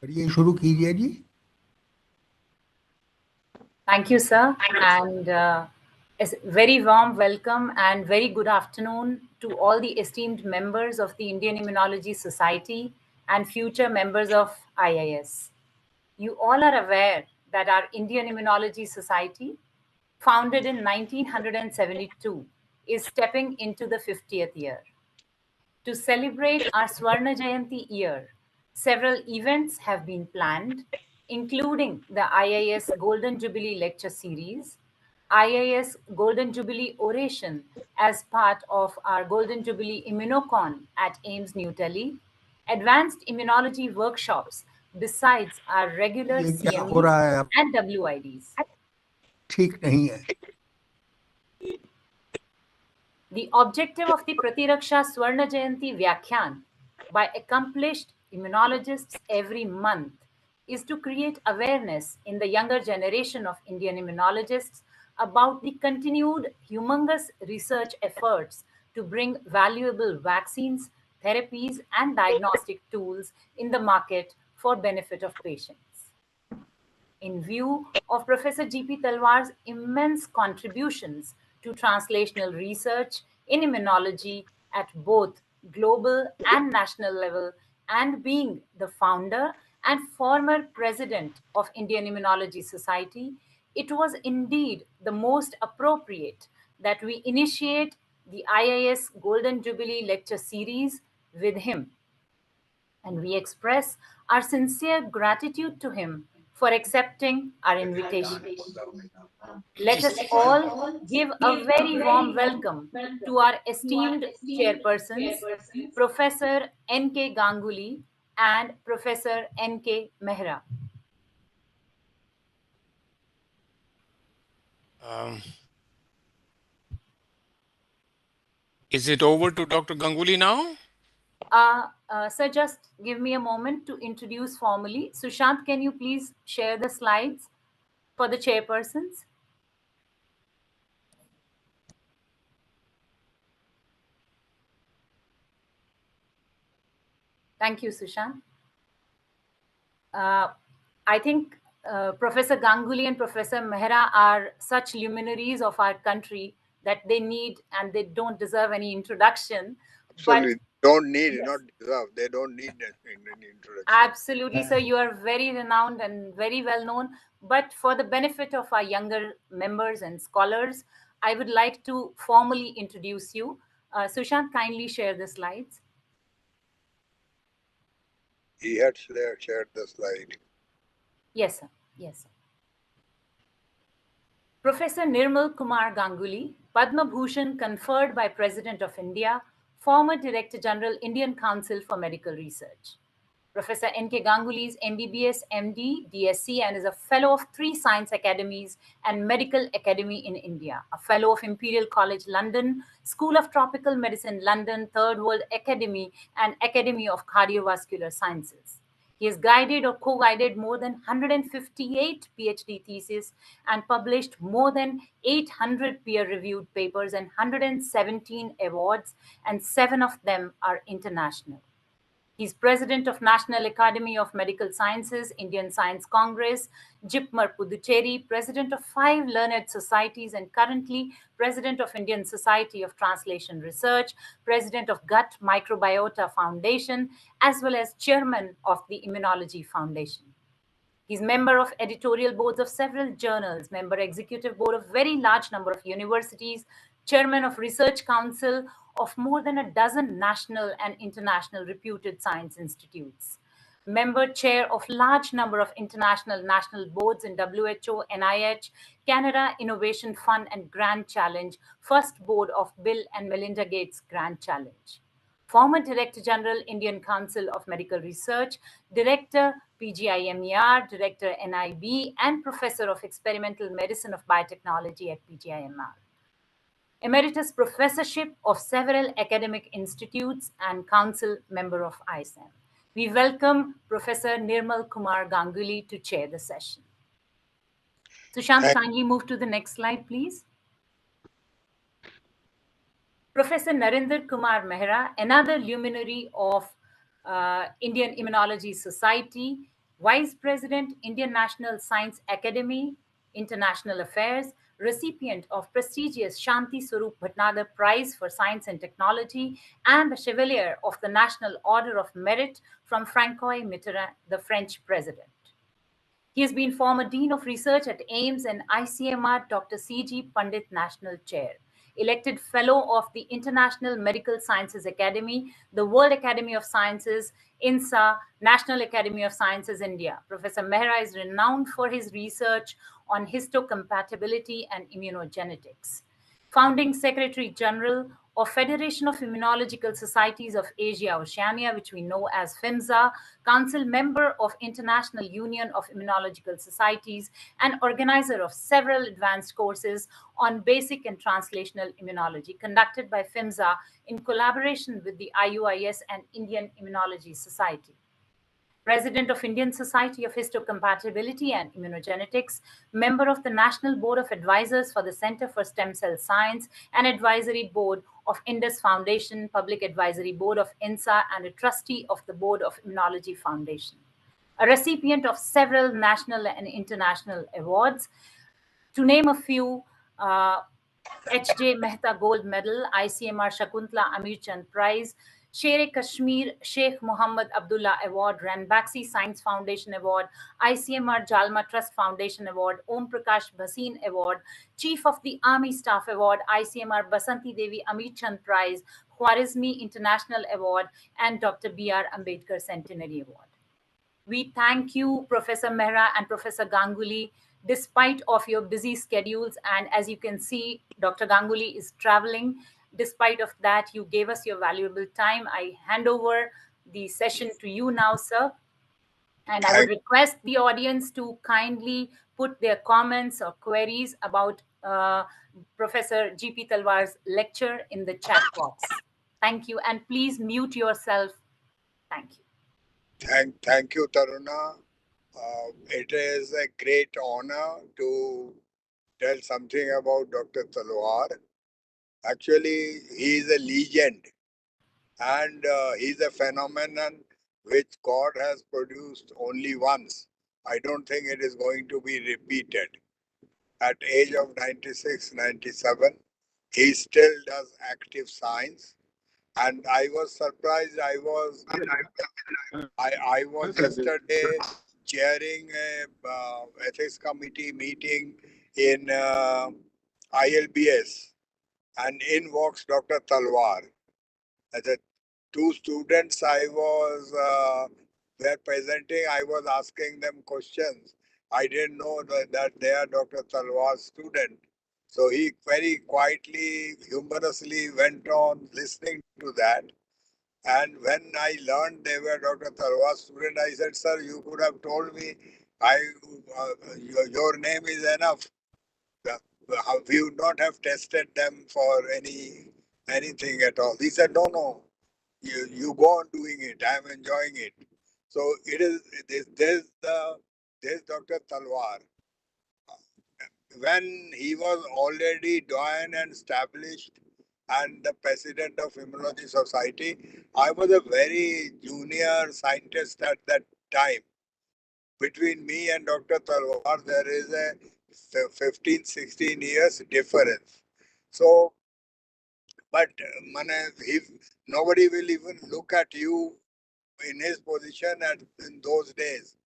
करिए, शुरू कीजिए जी। Thank you, sir, and a very warm welcome and very good afternoon to all the esteemed members of the Indian Immunology Society and future members of IIS. You all are aware that our Indian Immunology Society, founded in 1972, is stepping into the 50th year. To celebrate our Swarna Jayanti year, several events have been planned, including the IIS Golden Jubilee Lecture Series, IIS Golden Jubilee Oration as part of our Golden Jubilee Immunocon at AIIMS New Delhi, advanced immunology workshops besides our regular ये क्या हो CMEs रहा है अब? and WIDs. ठीक नहीं है। The objective of the Pratiraksha Swarna Jayanti Vyakhyan by accomplished immunologists every month is to create awareness in the younger generation of Indian immunologists about the continued humongous research efforts to bring valuable vaccines, therapies, and diagnostic tools in the market for benefit of patients. In view of Professor G.P. Talwar's immense contributions to translational research in immunology at both global and national level, and being the founder and former president of Indian Immunology Society, it was indeed the most appropriate that we initiate the IIS Golden Jubilee Lecture Series with him, and we express our sincere gratitude to him for accepting our invitation. Let us all give a very warm welcome to our esteemed chairpersons, Professor N.K. Ganguly and Professor N.K. Mehra. Is it over to Dr. Ganguly now? Sir, just give me a moment to introduce formally. Sushant, can you please share the slides for the chairpersons? Thank you, Sushant. I think Professor Ganguly and Professor Mehra are such luminaries of our country that they need and they don't deserve any introduction. Absolutely. But Don't need, yes, not deserve. They don't need any introduction. absolutely, sir. You are very renowned and very well known. But for the benefit of our younger members and scholars, I would like to formally introduce you. Sushant, kindly share the slides. He had shared the slide. Yes, sir. Yes, sir. Professor Nirmal Kumar Ganguly, Padma Bhushan conferred by President of India, former Director General, Indian Council for Medical Research. Professor N.K. Ganguly is MBBS, MD, DSc, and is a Fellow of 3 Science Academies and Medical Academy in India, a Fellow of Imperial College London, School of Tropical Medicine London, Third World Academy, and Academy of Cardiovascular Sciences. He has guided or co-guided more than 158 PhD theses and published more than 800 peer-reviewed papers and 117 awards, and 7 of them are international. He's president of National Academy of Medical Sciences, Indian Science Congress, JIPMER Puducherry, president of 5 learned societies, and currently president of Indian Society of Translation Research, president of Gut Microbiota Foundation, as well as chairman of the Immunology Foundation. He's member of editorial boards of several journals, member executive board of very large number of universities, chairman of research council of more than a dozen national and international reputed science institutes, member chair of large number of international national boards in WHO, NIH, Canada Innovation Fund and Grand Challenge, first board of Bill and Melinda Gates Grand Challenge. Former Director General, Indian Council of Medical Research, Director, PGIMER, Director, NIB, and Professor of Experimental Medicine of Biotechnology at PGIMER. Emeritus Professorship of several academic institutes and Council Member of ISM. We welcome Professor Nirmal Kumar Ganguly to chair the session. Sushant, kindly move to the next slide, please. Professor Narendra Kumar Mehra, another luminary of Indian Immunology Society, Vice President, Indian National Science Academy, International Affairs, recipient of prestigious Shanti Swarup Bhatnagar Prize for Science and Technology, and the Chevalier of the National Order of Merit from Francois Mitterrand, the French president. He has been former Dean of Research at AIMS and ICMR Dr. C.G. Pandit National Chair, elected Fellow of the International Medical Sciences Academy, the World Academy of Sciences, INSA, National Academy of Sciences, India. Professor Mehra is renowned for his research on histocompatibility and immunogenetics. Founding Secretary General of Federation of Immunological Societies of Asia Oceania, which we know as FIMSA, Council member of International Union of Immunological Societies, and organizer of several advanced courses on basic and translational immunology conducted by FIMSA in collaboration with the IUIS and Indian Immunology Society. President of Indian Society of Histocompatibility and Immunogenetics, member of the National Board of Advisors for the Center for Stem Cell Science and Advisory Board of Indus Foundation, Public Advisory Board of INSA, and a trustee of the Board of Immunology Foundation. A recipient of several national and international awards. To name a few, H.J. Mehta Gold Medal, ICMR Shakuntala Amirchand Prize, Sher-e-Kashmir Sheikh Mohammed Abdullah Award, Ranbaxy Science Foundation Award, ICMR Jalma Trust Foundation Award, Om Prakash Bhasin Award, Chief of the Army Staff Award, ICMR Basanti Devi Amirchand Prize, Khwarizmi International Award, and Dr. B.R. Ambedkar Centenary Award. We thank you, Professor Mehra and Professor Ganguly, despite of your busy schedules. And as you can see, Dr. Ganguly is traveling. Despite of that, you gave us your valuable time. I hand over the session to you now, sir. And I would request the audience to kindly put their comments or queries about Professor G.P. Talwar's lecture in the chat box. Thank you. And please mute yourself. Thank you. Thank you, Taruna. It is a great honor to tell something about Dr. Talwar. Actually, he is a legend, and he's a phenomenon which God has produced only once. I don't think it is going to be repeated. At age of 96, 97, he still does active science. And I was surprised. I was yesterday chairing a ethics committee meeting in ILBS, and in walks Dr. Talwar. As a two students I was were presenting, I was asking them questions. I didn't know that they are Dr. Talwar's student. So he very quietly, humorously went on listening to that. And when I learned they were Dr. Talwar's student, I said, "Sir, you could have told me. Your name is enough. We would not have tested them for anything at all." He said, "No. You go on doing it. I am enjoying it." So it is. There's Dr. Talwar. When he was already doyen and established and the president of Immunology Society, I was a very junior scientist at that time. Between me and Dr. Talwar, there is a 15, 16 years difference. So, but nobody will even look at you in his position in those days.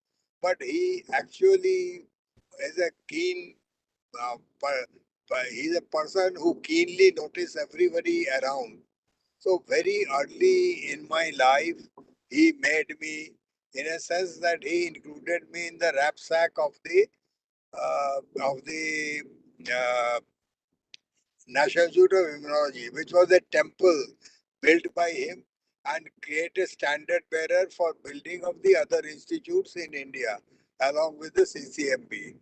But he actually is a keen, he's a person who keenly notices everybody around. So very early in my life, he made me, in a sense that he included me in the knapsack of the uh, National Institute of Immunology, which was a temple built by him and create a standard bearer for building of the other institutes in India, along with the CCMB.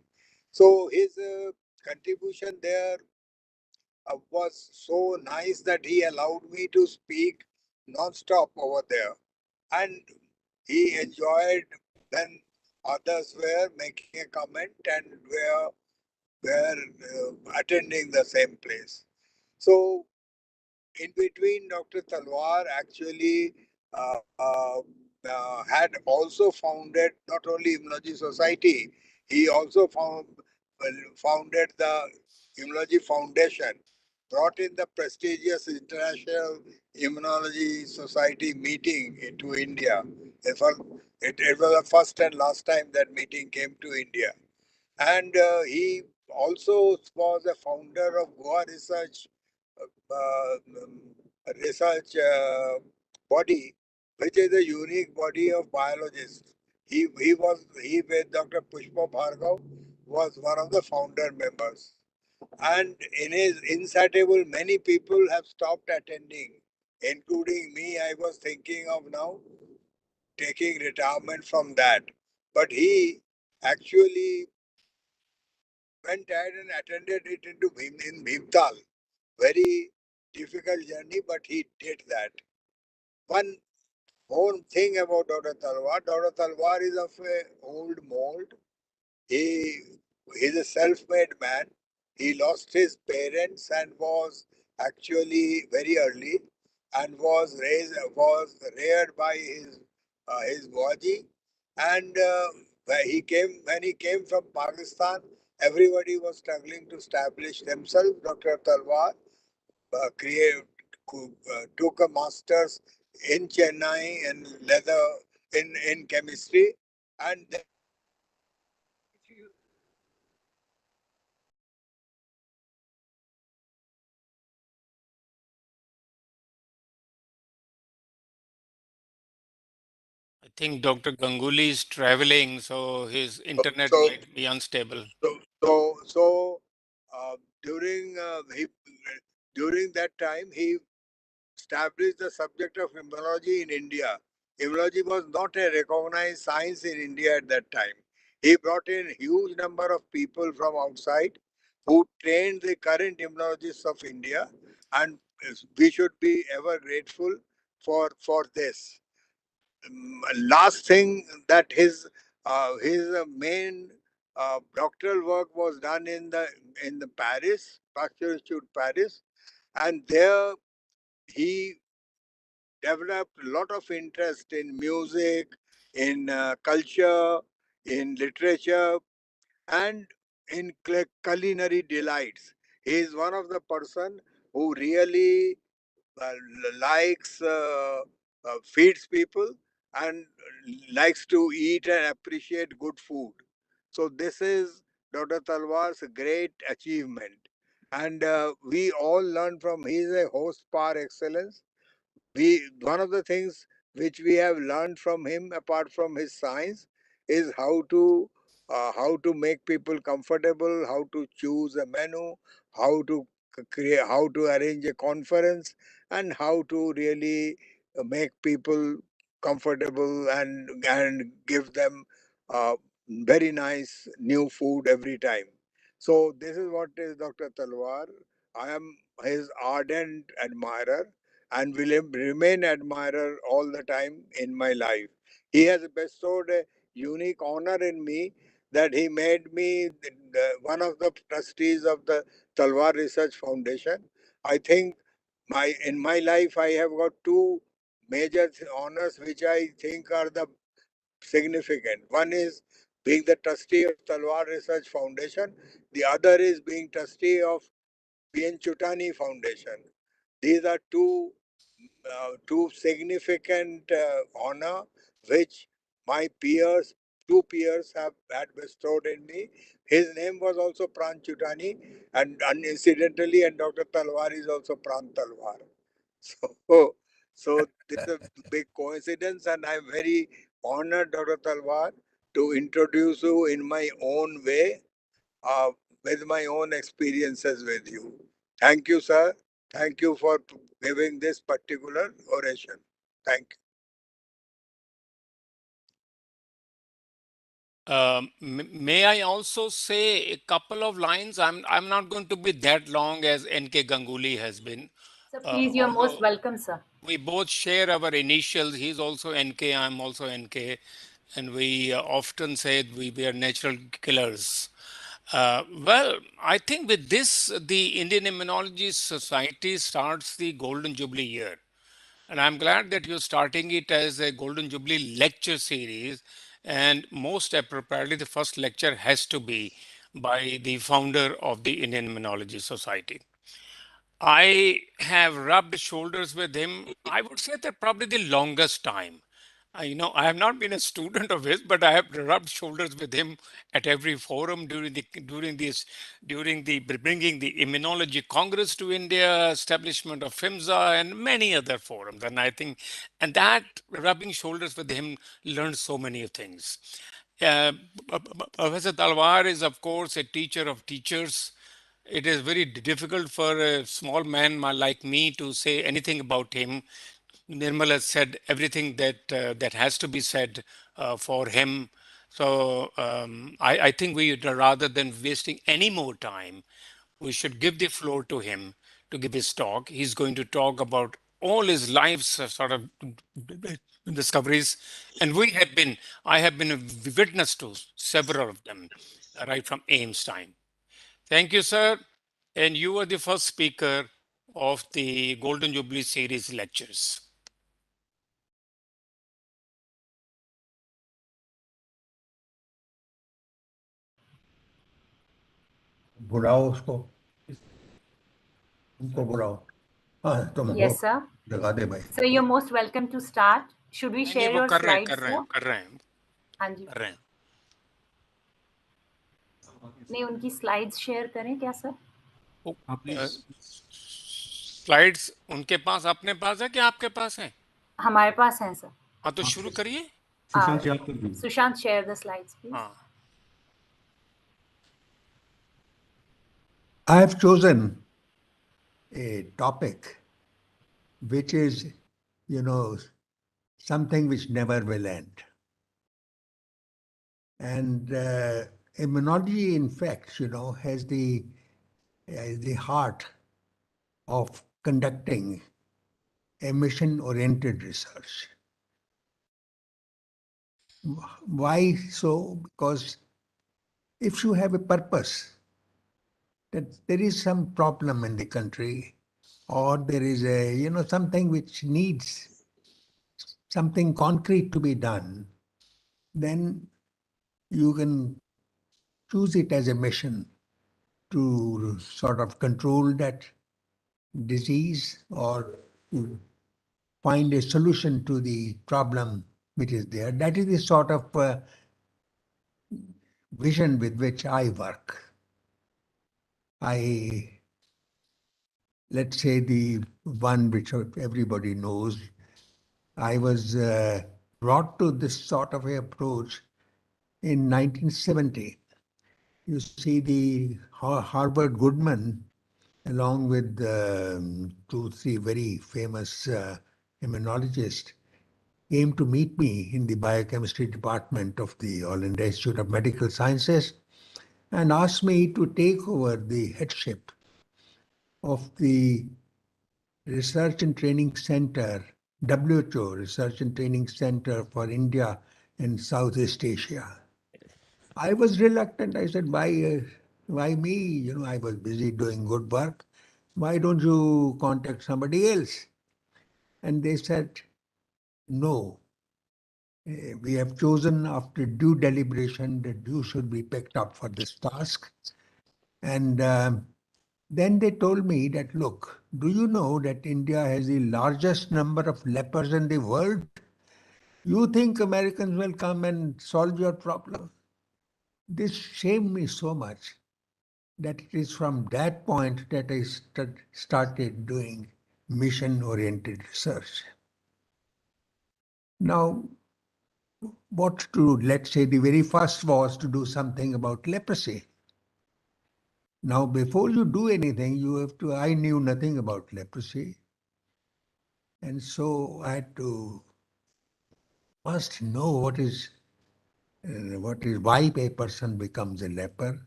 So his contribution there was so nice that he allowed me to speak non-stop over there. And he enjoyed when others were making a comment and were attending the same place. So in between, Dr. Talwar actually had also founded not only Immunology Society, he also founded the Immunology Foundation, brought in the prestigious International Immunology Society meeting into India. It was the first and last time that meeting came to India. And he also was a founder of Goa research body, which is a unique body of biologists. He with Dr. Pushpa Bhargav was one of the founder members. And in his insatiable, many people have stopped attending, including me. I was thinking of now taking retirement from that. But he actually went ahead and attended it in Bhimtal. Very difficult journey, but he did that. One more thing about Dr. Talwar. Dr. Talwar is of a old mold. He is a self-made man. He lost his parents and was actually very early, and was reared by his Waji. And when he came from Pakistan, everybody was struggling to establish themselves. Dr. Talwar create, took a master's in Chennai in leather in chemistry, and then I think Dr. Ganguly is traveling, so his internet so might be unstable. so during during that time he established the subject of immunology in India. Immunology was not a recognized science in India at that time. He brought in huge number of people from outside who trained the current immunologists of India, and we should be ever grateful for this. Last thing that his main doctoral work was done in the Paris Pasteur Institute Paris, and there he developed a lot of interest in music, in culture, in literature, and in culinary delights. He is one of the person who really uh, likes feeds people and likes to eat and appreciate good food. So this is Dr. Talwar's great achievement, and we all learn from. He is a host par excellence. We One of the things which we have learned from him, apart from his science, is how to make people comfortable, how to choose a menu, how to create, how to arrange a conference, and how to really make people comfortable and give them very nice new food every time. So this is what is Dr. Talwar. I am his ardent admirer and will remain admirer all the time in my life. He has bestowed a unique honor in me that he made me one of the trustees of the Talwar Research Foundation. I think in my life I have got two major honors which I think are the significant. One is being the trustee of Talwar Research Foundation. The other is being trustee of PN Chutani Foundation. These are two significant honor which my two peers have had bestowed in me. His name was also Pran Chutani, and incidentally, and Dr. Talwar is also Pran Talwar. So, so this is a big coincidence, and I'm very honored, Dr. Talwar, to introduce you in my own way, uh, with my own experiences with you. Thank you, sir. Thank you for giving this particular oration. Thank you. May I also say a couple of lines? I'm not going to be that long as N.K. Ganguly has been. So please, you're most Although welcome, sir. we both share our initials. He's also NK, I'm also NK. And we often say we are natural killers. Well, I think with this, the Indian Immunology Society starts the Golden Jubilee year. And I'm glad that you're starting it as a Golden Jubilee lecture series. And most appropriately, the first lecture has to be by the founder of the Indian Immunology Society. I have rubbed shoulders with him. I would say that probably the longest time. I have not been a student of his, but I have rubbed shoulders with him at every forum during the bringing the Immunology Congress to India, establishment of FIMSA, and many other forums. And that rubbing shoulders with him learned so many things. Uh, Professor Talwar is, of course, a teacher of teachers. It is very difficult for a small man like me to say anything about him. Nirmal has said everything that has to be said for him. So I think rather than wasting any more time, we should give the floor to him to give his talk. He's going to talk about all his life's sort of discoveries, and I have been a witness to several of them, right from Ames time. Thank you, sir. And you are the first speaker of the Golden Jubilee series lectures. बुलाओ उसको उनको बुलाओ हाँ तुम हो Yes, sir. लगा दे भाई So you're most welcome to start. Should we नहीं share वो your कर रहे हैं slides, कर रहे हैं sir? कर रहे हैं हाँ जी. कर रहे हैं नहीं, उनकी slides share करें क्या sir? स्लाइड्स उनके पास अपने पास है कि आपके पास है? हमारे पास हैं sir. हाँ तो शुरू करिए. Sushant, share the slides, please. हाँ. I have chosen a topic which is, something which never will end. And immunology, in fact, has the heart of conducting a mission-oriented research. Why so? Because if you have a purpose, that there is some problem in the country, or there is something which needs something concrete to be done, then you can choose it as a mission to sort of control that disease or to find a solution to the problem which is there. That is the sort of vision with which I work. Let's say the one which everybody knows, I was brought to this sort of approach in 1970. You see, the Harvard Goodman, along with 2, 3 very famous immunologists, came to meet me in the biochemistry department of the All India Institute of Medical Sciences and asked me to take over the headship of the Research and Training Center, WHO Research and Training Center for India and Southeast Asia. I was reluctant. I said, why me? I was busy doing good work. Why don't you contact somebody else? And they said, no, we have chosen after due deliberation that you should be picked up for this task. And then they told me that, look, do you know that India has the largest number of lepers in the world? You think Americans will come and solve your problem? This shamed me so much that it is from that point that I started doing mission-oriented research. Now, what to do? Let's say the very first was to do something about leprosy. Now, before you do anything, I knew nothing about leprosy. And so I had to first know why a person becomes a leper.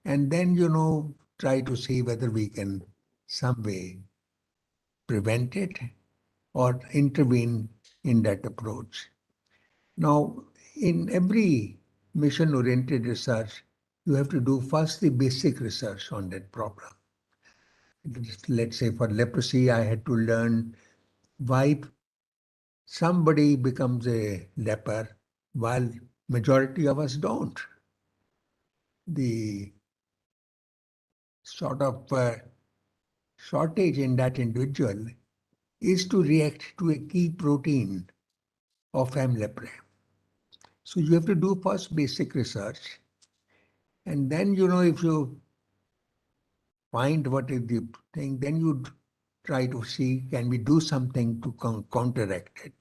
And then, try to see whether we can some way prevent it or intervene in that approach. Now, in every mission-oriented research, you have to do first the basic research on that problem. Let's say for leprosy, I had to learn why somebody becomes a leper while majority of us don't. The sort of shortage in that individual is to react to a key protein of M. leprae. So you have to do first basic research, and then, if you find what is the thing, then you try to see, can we do something to counteract it?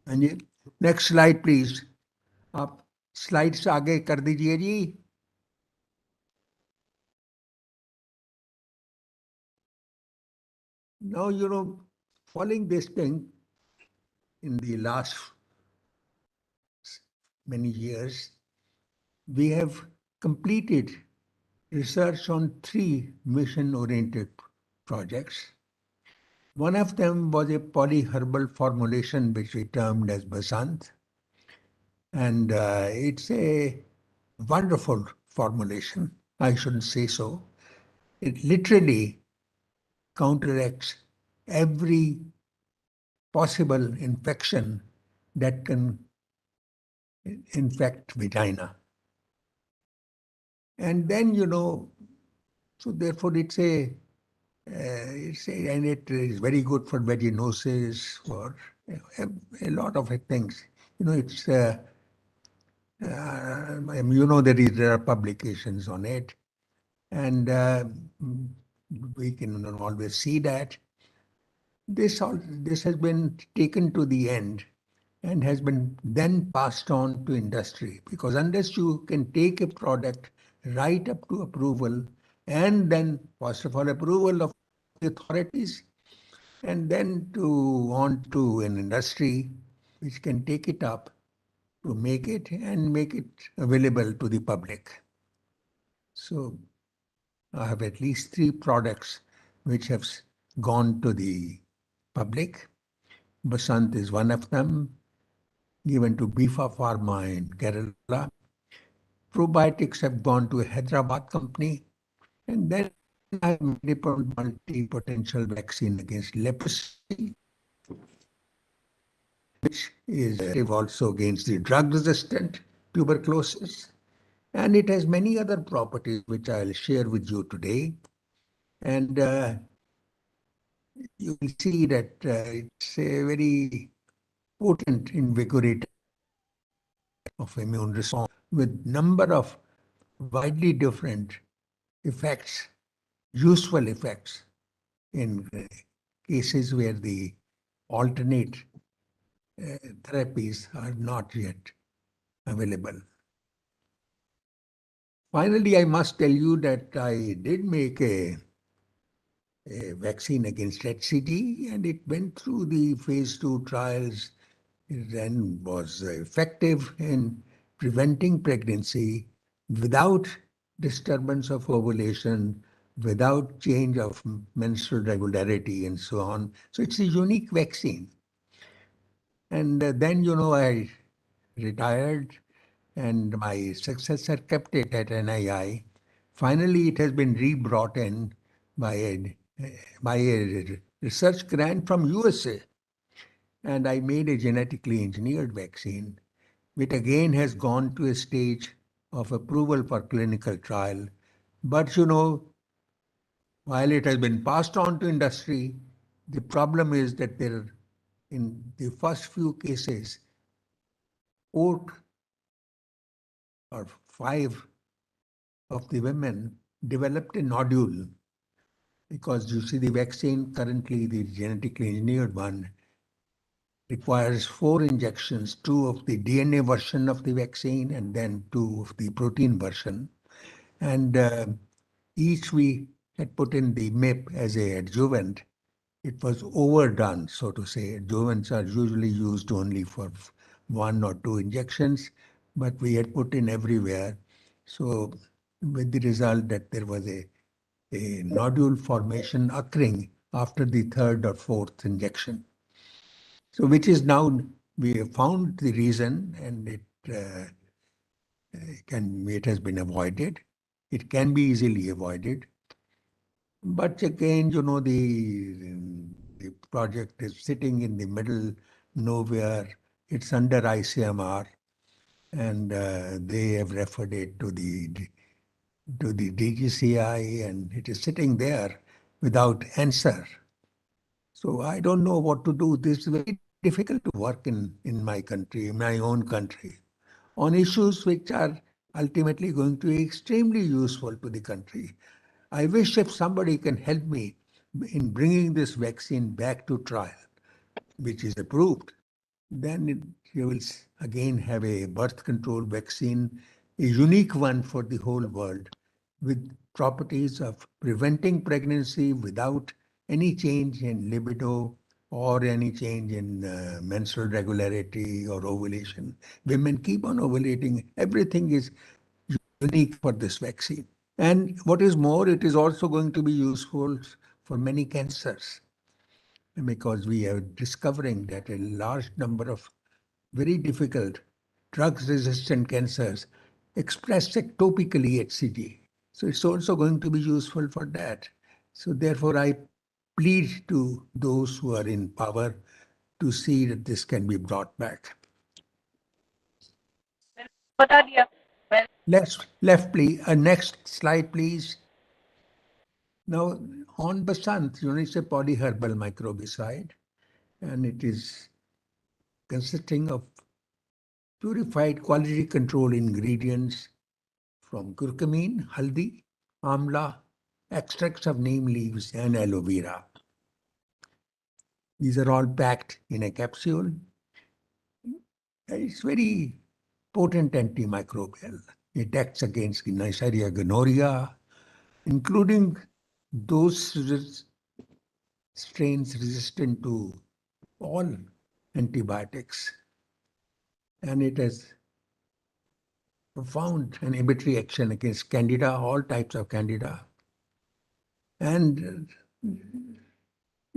And next slide, please. आप slides आगे कर दीजिए जी. Now, following this thing in the last many years, we have completed research on 3 mission-oriented projects. One of them was a polyherbal formulation which we termed as Basant. And it's a wonderful formulation. I shouldn't say so. It literally counteracts every possible infection that can infect vagina. And then, so therefore and it is very good for vaginosis, for a lot of things. It's, there are publications on it, and we can always see that. This has been taken to the end and has been then passed on to industry, because unless you can take a product right up to approval, and then first of all approval of the authorities, and then on to an industry which can take it up to make it and make it available to the public. So I have at least 3 products which have gone to the public. Basant is one of them, given to Bifa Pharma in Kerala. Probiotics have gone to a Hyderabad company. And then I have multi-potential vaccine against leprosy, which is also against the drug-resistant tuberculosis. And it has many other properties which I'll share with you today. And you will see that it's a very potent invigorator of immune response with number of widely different effects, useful effects in cases where the alternate therapies are not yet available. Finally, I must tell you that I did make a vaccine against HCG, and it went through the phase 2 trials. It then was effective in preventing pregnancy without disturbance of ovulation, without change of menstrual regularity, and so on. So it's a unique vaccine. And then, I retired, and my successor kept it at NII. Finally, it has been re-brought in by a research grant from USA. And I made a genetically engineered vaccine, which again has gone to a stage of approval for clinical trial. But while it has been passed on to industry, the problem is that in the first few cases, 4 or 5 of the women developed a nodule, because you see the vaccine currently, the genetically engineered one, requires 4 injections, 2 of the DNA version of the vaccine and then 2 of the protein version. And each we had put in the MIP as a adjuvant. It was overdone, so to say. Adjuvants are usually used only for 1 or 2 injections, but we had put in everywhere. So with the result that there was a nodule formation occurring after the 3rd or 4th injection. So which is now, we have found the reason, and it has been avoided. it can be easily avoided. But again, the project is sitting in the middle, nowhere. It's under ICMR, and they have referred it to the DGCI, and it is sitting there without answer. So I don't know what to do. This is very difficult to work in my country, in my own country, on issues which are ultimately going to be extremely useful to the country. I wish if somebody can help me in bringing this vaccine back to trial, which is approved, then you will again have a birth control vaccine, a unique one for the whole world, with properties of preventing pregnancy without any change in libido or any change in menstrual regularity or ovulation. Women keep on ovulating. Everything is unique for this vaccine. And what is more, it is also going to be useful for many cancers, because we are discovering that a large number of very difficult drugs-resistant cancers express ectopically HCG. So it's also going to be useful for that. So therefore, I plead to those who are in power to see that this can be brought back. Left, please. Next slide, please. Now, on Basant, it's a polyherbal microbicide, and it is consisting of purified quality control ingredients from curcumin, haldi, amla, extracts of neem leaves, and aloe vera. These are all packed in a capsule. It's very potent antimicrobial. It acts against Neisseria gonorrhea, including those strains resistant to all antibiotics. And it has profound inhibitory action against candida, all types of candida. And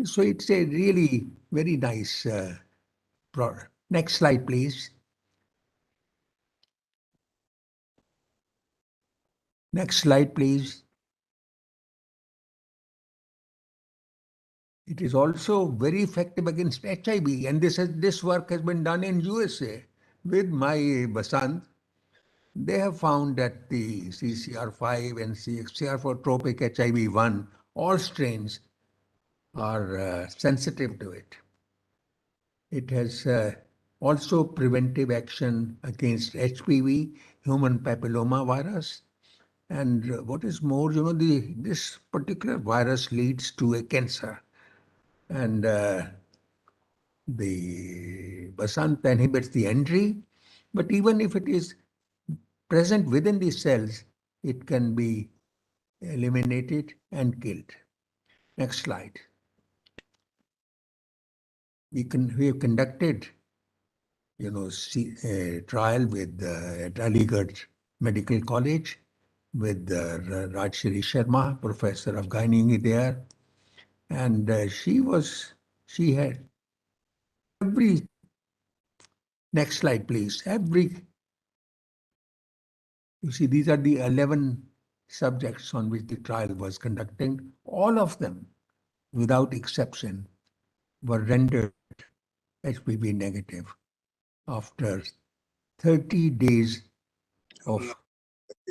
so it's a really very nice product. Next slide, please. Next slide, please. It is also very effective against HIV, and this work has been done in USA with my Basant. They have found that the CCR5 and CXCR4 tropic HIV1, all strains are sensitive to it. It has also preventive action against HPV, human papilloma virus. And what is more, this particular virus leads to a cancer. And the Basant inhibits the entry, but even if it is present within the cells, it can be eliminated and killed. Next slide. We have conducted, a trial with at Aligarh Medical College with Rajshri Sharma, professor of gynae there, and she had every. Next slide, please. You see, these are the 11 subjects on which the trial was conducting. All of them, without exception, were rendered HPV negative after 30 days of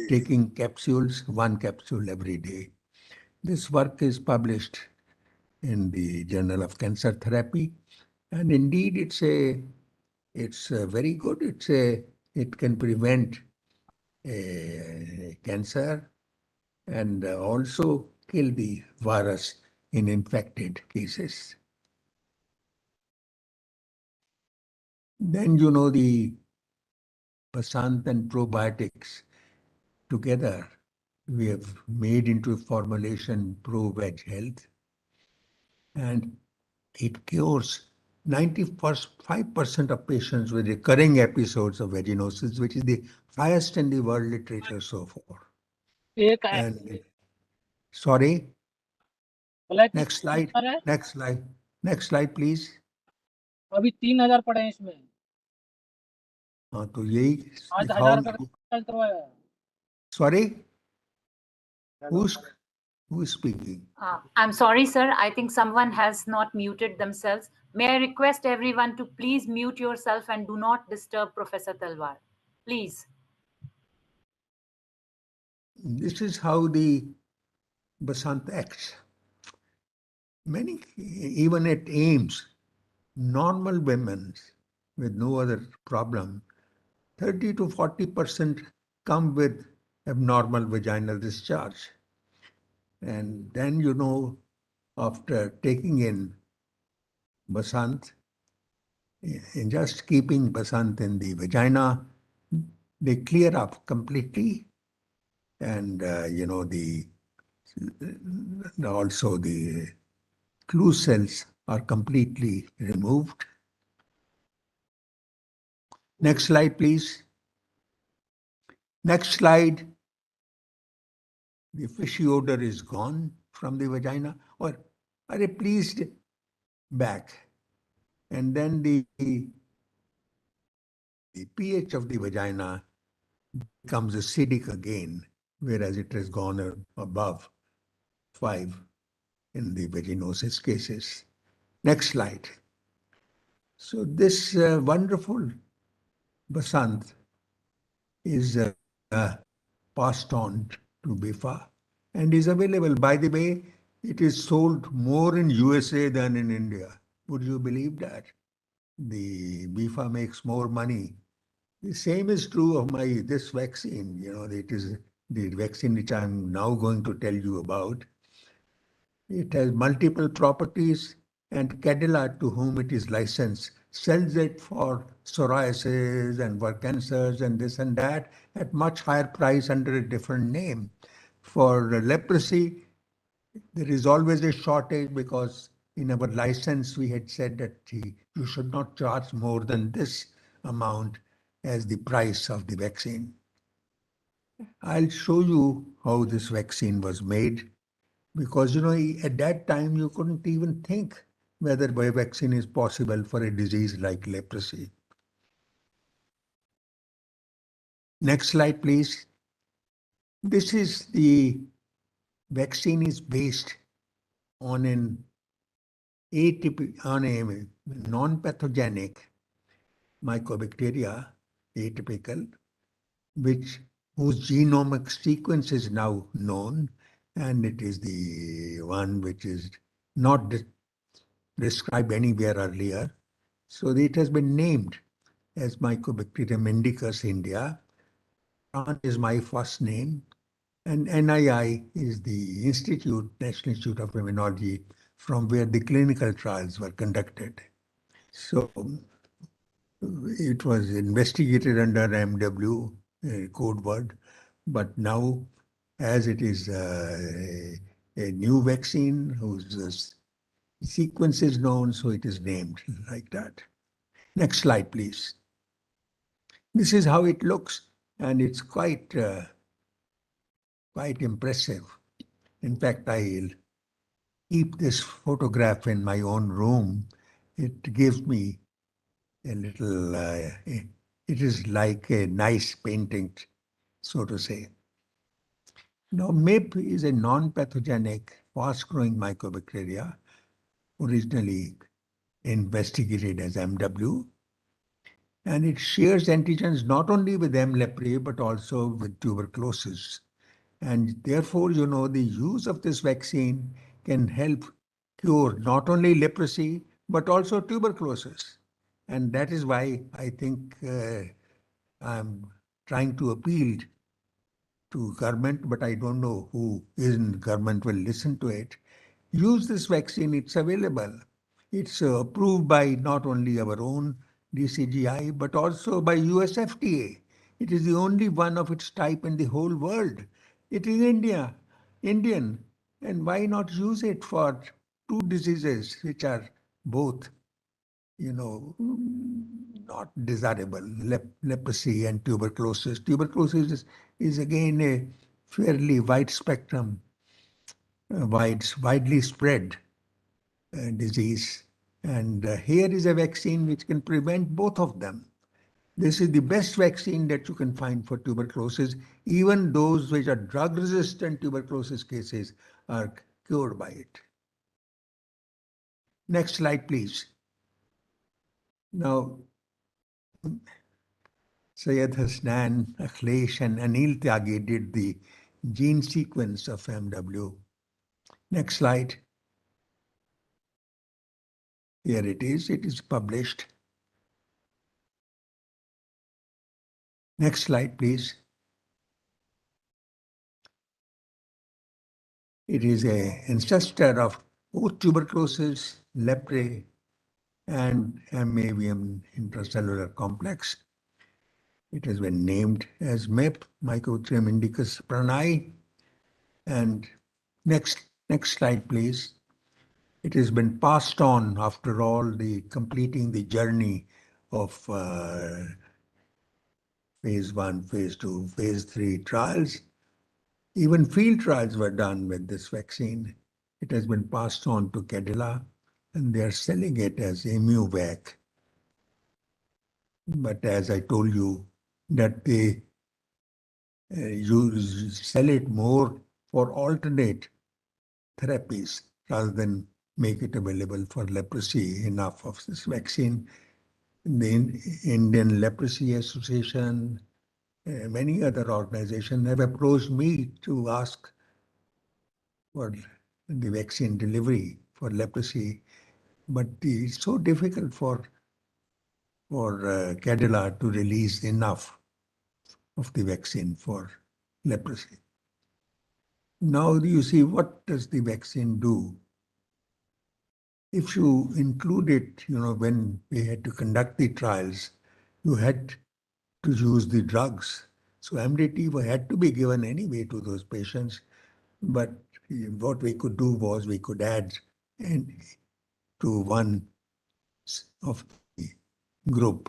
taking capsules, one capsule every day. This work is published in the Journal of Cancer Therapy, and indeed it's very good. It can prevent cancer and also kill the virus in infected cases. Then the Basant and probiotics together we have made into a formulation Pro-Veg Health, and it cures 95% of patients with recurring episodes of vaginosis, which is the highest in the world literature so far. And sorry. Next slide. Next slide. Next slide, please. अभी 3,000 पड़े हैं इसमें। हाँ, तो यही आज 1,000 रुपए का करवाया। Sorry Who's speaking? I'm sorry, sir. I think someone has not muted themselves. May I request everyone to please mute yourself and do not disturb Professor Talwar. Please. This is how the Basant acts. Many, even at AIMS, normal women with no other problem, 30 to 40% come with abnormal vaginal discharge. And then, after taking in Basant, in just keeping Basant in the vagina, they clear up completely. And, also the clue cells are completely removed. Next slide, please. Next slide. The fishy odor is gone from the vagina, or are they pleased back? And then the pH of the vagina becomes acidic again, whereas it has gone above 5 in the vaginosis cases. Next slide. So this wonderful Basant is passed on to BIFA and is available. By the way, it is sold more in USA than in India. Would you believe that? The BIFA makes more money. The same is true of this vaccine. It is the vaccine which I'm now going to tell you about. It has multiple properties, and Cadila, to whom it is licensed, sells it for psoriasis and for cancers and this and that at much higher price under a different name. For leprosy, there is always a shortage because in our license we had said that you should not charge more than this amount as the price of the vaccine. I'll show you how this vaccine was made because, at that time you couldn't even think whether a vaccine is possible for a disease like leprosy. Next slide, please. This is the vaccine is based on on a non-pathogenic mycobacteria, atypical, whose genomic sequence is now known, and it is the one which is not described anywhere earlier. So it has been named as Mycobacterium indicus India. Pran is my first name, and NII is the National Institute of Immunology, from where the clinical trials were conducted. So it was investigated under MW code word, but now as it is a new vaccine whose sequence is known, so it is named like that. Next slide, please. This is how it looks, and it's quite impressive. In fact, I'll keep this photograph in my own room. It gives me a little, it is like a nice painting, so to say. Now, MIP is a non-pathogenic, fast-growing mycobacteria, originally investigated as MW, and it shares antigens not only with M. leprae, but also with tuberculosis. And therefore, the use of this vaccine can help cure not only leprosy, but also tuberculosis. And that is why I think I'm trying to appeal to government, but I don't know who in government will listen to it. Use this vaccine, it's available. It's approved by not only our own DCGI, but also by US FDA. It is the only one of its type in the whole world. It is Indian, and why not use it for two diseases which are both, not desirable, leprosy and tuberculosis. Tuberculosis is again a fairly wide spectrum, widely spread disease. And here is a vaccine which can prevent both of them. This is the best vaccine that you can find for tuberculosis. Even those which are drug-resistant tuberculosis cases are cured by it. Next slide, please. Now, Syed Hasnan, Akhilesh, and Anil Tyagi did the gene sequence of MW. Next slide. Here it is. It is published. Next slide, please. It is an ancestor of both tuberculosis, leprae, and mammalian intracellular complex. It has been named as MIP, Mycobacterium indicus prani. And next slide, please. It has been passed on after all the completing the journey of phase 1, phase 2, phase 3 trials. Even field trials were done with this vaccine. It has been passed on to Cadila, and they are selling it as EmuVac. But as I told you, that they sell it more for alternate therapies rather than make it available for leprosy. Enough of this vaccine. The Indian Leprosy Association, many other organizations have approached me to ask for the vaccine delivery for leprosy, but it's so difficult for Cadila to release enough of the vaccine for leprosy. Now you see, what does the vaccine do? If you include it, when we had to conduct the trials, you had to use the drugs. So MDT had to be given anyway to those patients, but what we could do was we could add to one of the group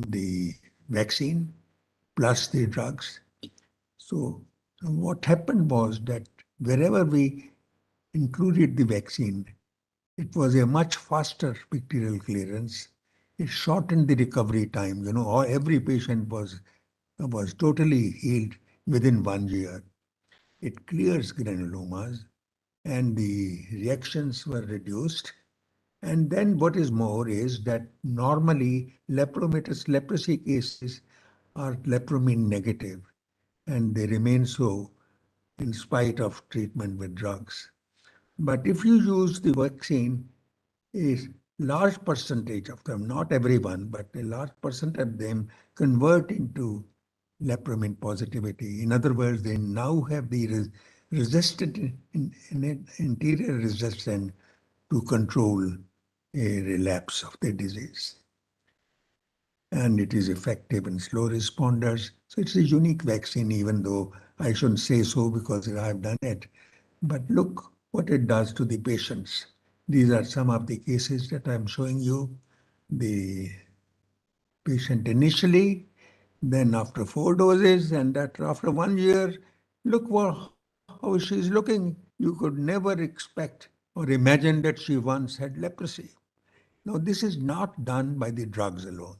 the vaccine plus the drugs. So what happened was that wherever we included the vaccine, it was a much faster bacterial clearance. It shortened the recovery time. Every patient was totally healed within 1 year. It clears granulomas, and the reactions were reduced. And then what is more is that normally leprosy cases are lepromine negative, and they remain so in spite of treatment with drugs. But if you use the vaccine, a large percentage of them, not everyone, but a large percent of them convert into lepromine positivity. In other words, they now have the interior resistance to control a relapse of the disease. And it is effective in slow responders. So it's a unique vaccine, even though I shouldn't say so because I've done it. But look what it does to the patients. These are some of the cases that I'm showing you. The patient initially, then after 4 doses, and that after 1 year, look how she's looking. You could never expect or imagine that she once had leprosy. Now, this is not done by the drugs alone.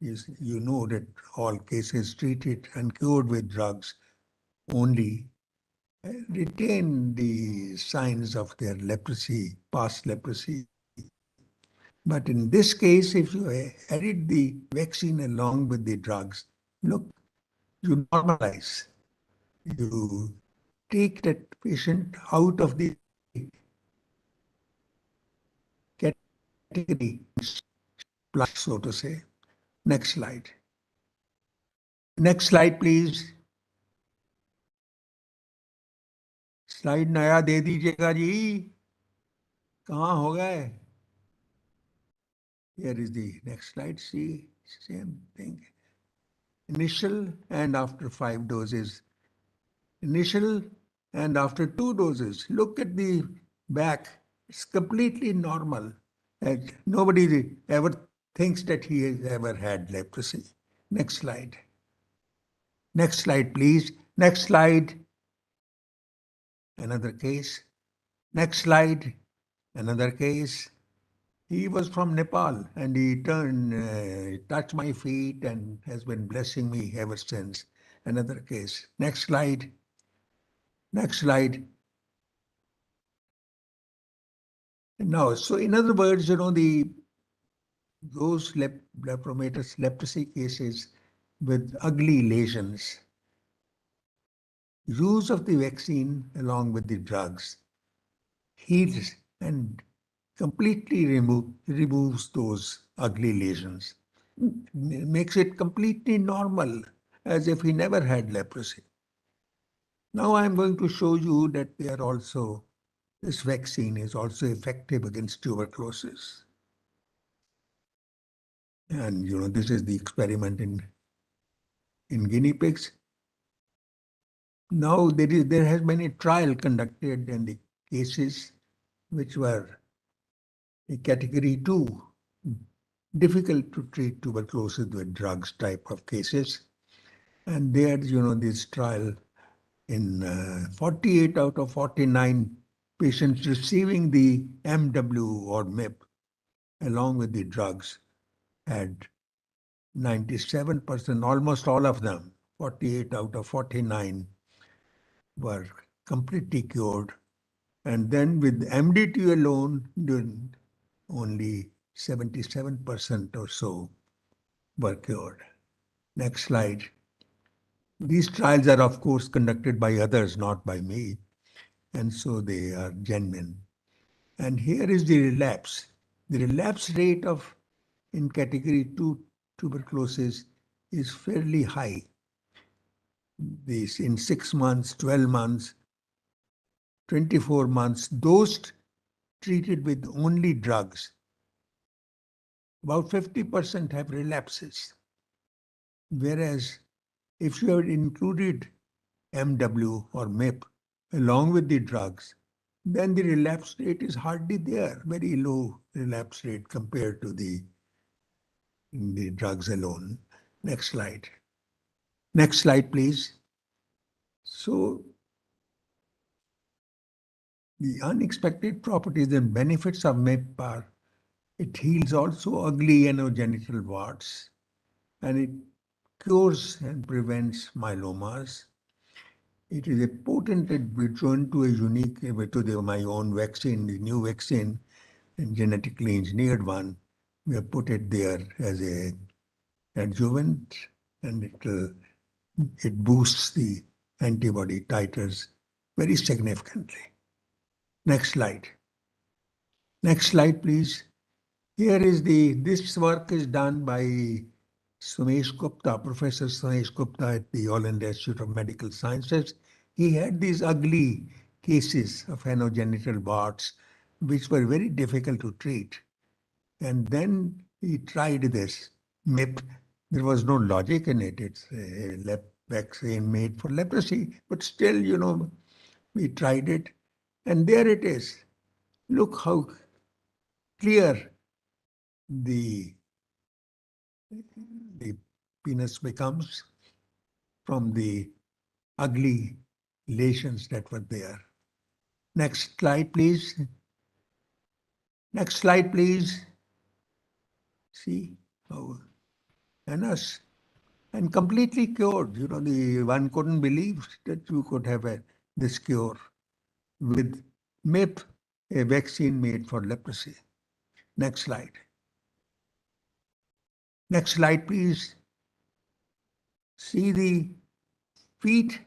You know that all cases treated and cured with drugs only retain the signs of their leprosy, past leprosy. But in this case, if you added the vaccine along with the drugs, look, you normalize. You take that patient out of the category, plus, so to say. Next slide. Next slide, please. Slide नया दे दीजिएगा जी. कहाँ हो गए? Here is the next slide. See, same thing. Initial and after 5 doses. Initial and after 2 doses. Look at the back. It's completely normal. And nobody ever thinks that he has ever had leprosy. Next slide. Next slide, please. Next slide. Another case. Next slide. Another case. He was from Nepal and he touched my feet and has been blessing me ever since. Another case. Next slide. Next slide. Now, so in other words, those lepromatous leprosy cases with ugly lesions, use of the vaccine along with the drugs heals and completely removes those ugly lesions, makes it completely normal, as if he never had leprosy. Now I'm going to show you that this vaccine is also effective against tuberculosis. And this is the experiment in guinea pigs. Now there has been a trial conducted in the cases which were a category 2, difficult to treat tuberculosis with drugs type of cases. And there, this trial in 48 out of 49 patients receiving the MW or MIP along with the drugs had 97%, almost all of them, 48 out of 49 were completely cured. And then with MDT alone, only 77% or so were cured. Next slide. These trials are, of course, conducted by others, not by me, and so they are genuine. And here is the relapse. The relapse rate in category 2 tuberculosis is fairly high. This in 6 months, 12 months, 24 months, those treated with only drugs, about 50% have relapses. Whereas if you had included MW or MIP along with the drugs, then the relapse rate is hardly there, very low relapse rate compared to the drugs alone. Next slide. Next slide, please. So the unexpected properties and benefits of MIP are it heals also ugly anogenital warts, and it cures and prevents myelomas. It is a potent adjuvant to a unique, my own vaccine, the new vaccine, and genetically engineered one. We have put it there as a adjuvant, and it boosts the antibody titers very significantly. Next slide. Next slide, please. This work is done by Sumesh Gupta, Professor Sumesh Gupta at the All India Institute of Medical Sciences. He had these ugly cases of anogenital warts, which were very difficult to treat. And then he tried this MIP. There was no logic in it. It's a vaccine made for leprosy, but still, we tried it. And there it is. Look how clear the penis becomes from the ugly lesions that were there. Next slide, please. Next slide, please. See how, and us, and completely cured. The one couldn't believe that you could have this cure with MIP, a vaccine made for leprosy. Next slide. Next slide, please. See the feet.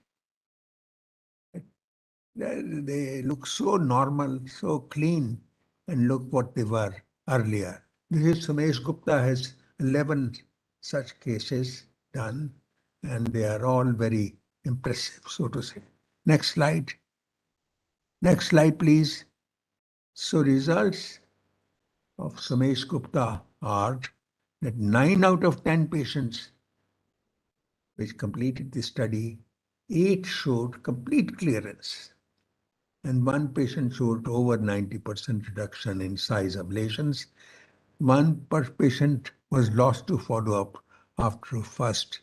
They look so normal, so clean, and look what they were earlier. This is Sumesh Gupta has 11 such cases done, and they are all very impressive, so to say. Next slide. Next slide, please. So results of Sumesh Gupta are that 9 out of 10 patients which completed the study, 8 showed complete clearance, and 1 patient showed over 90% reduction in size of lesions. 1 per patient was lost to follow-up after first